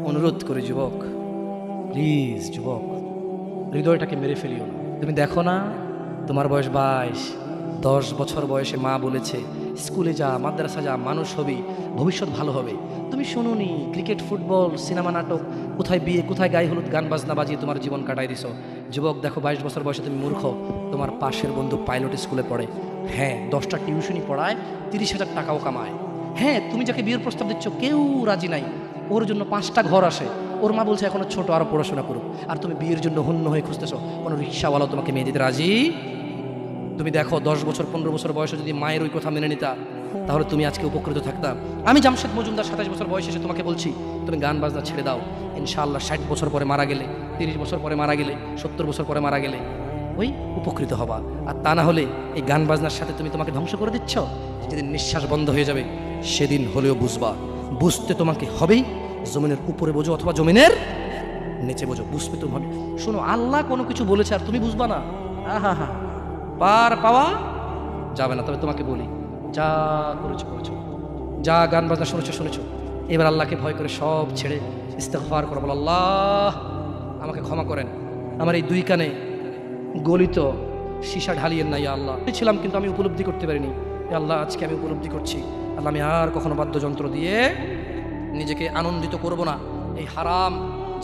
অনুরোধ করে যুবক, প্লিজ যুবক, হৃদয়টাকে মেরে ফেলিও না। তুমি দেখো না, তোমার বয়স 22, 10 বছর বয়সে মা বলেছে স্কুলে যা, মাদ্রাসা যা, মানুষ হবি, ভবিষ্যৎ ভালো হবে। তুমি শোনোনি, ক্রিকেট, ফুটবল, সিনেমা, নাটক, কোথায় বিয়ে, কোথায় গায়ে হলুদ, গান বাজনা বাজিয়ে তোমার জীবন কাটাই দিছো। যুবক দেখো, 22 বছর বয়সে তুমি মূর্খ। তোমার পাশের বন্ধু পাইলট স্কুলে পড়ে, হ্যাঁ 10টা টিউশনি পড়ায়, 30,000 টাকাও কামায়। হ্যাঁ, তুমি যাকে বিয়ের প্রস্তাব দিচ্ছ কেউ রাজি নাই, ওর জন্য 5টা ঘর আসে, ওর মা বলছে এখনো ছোট, আরো পড়াশোনা করুক, আর তুমি বিয়ের জন্য হন্য হয়ে খুঁজতেছো। কোনো রিক্সাওয়ালাও তোমাকে মেয়ে দিতে রাজি। তুমি দেখো 10 বছর 15 বছর বয়সে যদি মায়ের ওই কথা মেনে নিতা, তাহলে তুমি আজকে উপকৃত থাকতা। আমি জামশেদ মজুমদার 27 বছর বয়সে এসে তোমাকে বলছি তুমি গান বাজনা ছেড়ে দাও। ইনশাআল্লাহ 60 বছর পরে মারা গেলে, 30 বছর পরে মারা গেলে, 70 বছর পরে মারা গেলে ওই উপকৃত হবা। আর তা না হলে এই গান বাজনার সাথে তুমি তোমাকে ধ্বংস করে দিচ্ছ। যেদিন নিঃশ্বাস বন্ধ হয়ে যাবে সেদিন হলেও বুঝবা। বুঝতে তোমাকে হবেই, জমিনের উপরে বোঝো অথবা জমিনের নিচে বোঝো, বুঝবে তুমি হবে। শোনো, আল্লাহ কোনো কিছু বলেছে আর তুমি বুঝবা না, আহা হা, পার পাওয়া যাবে না। তবে তোমাকে বলি, যা করেছো করেছো, যা গান বাজনা শুনেছো শুনেছো, এবার আল্লাহকে ভয় করে সব ছেড়ে ইস্তেগফার করো, বলো আল্লাহ আমাকে ক্ষমা করেন, আমার এই 2 কানে গলিত সীসা ঢালিয়েন না ইয়া আল্লাহ। ছিলাম কিন্তু আমি উপলব্ধি করতে পারিনি, ইয়া আল্লাহ আজকে আমি উপলব্ধি করছি। আল্লাহ আমি আর কখনো বাদ্যযন্ত্র দিয়ে নিজেকে আনন্দিত করব না। এই হারাম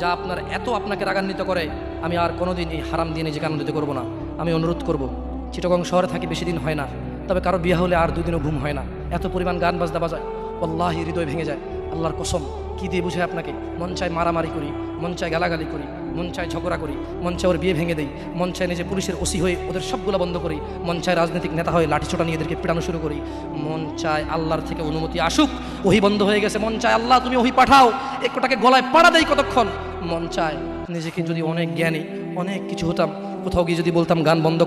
যা আপনার এত আপনাকে রাগান্বিত করে, আমি আর কোনোদিন এই হারাম দিয়ে নিজেকে আনন্দিত করব না। আমি অনুরোধ করব, চিটাগং শহরে থাকি, বেশি দিন হয় না, তবে কারো বিয়ে হলে আর 2 দিনও ঘুম হয় না, এত পরিমাণ গান বাজনা বাজায়, আল্লাহি হৃদয় ভেঙে যায়। আল্লাহর কসম, কি দিয়ে বুঝায় আপনাকে? মন চায় মারামারি করি, মন চায় গালাগালি করি, মন চায় ঝগড়া করি, মন চায় ওর বিয়ে ভেঙে দেই, মন চায় নিজে পুলিশের ওসি হয়ে ওদের সবগুলো বন্ধ করি, মন চায় রাজনৈতিক নেতা হয়ে লাঠিছোটা নিয়ে এদেরকে পিটানো শুরু করি, মন চায় আল্লাহর থেকে অনুমতি আসুক, ওহি বন্ধ হয়ে গেছে, মন চায় আল্লাহ তুমি ওহি পাঠাও, একটাকে গলায় পাড়া দেই কতক্ষণ। মন চায় নিজেকে যদি অনেক জ্ঞানী, অনেক কিছু হতাম, কোথাও গিয়ে যদি বলতাম গান বন্ধ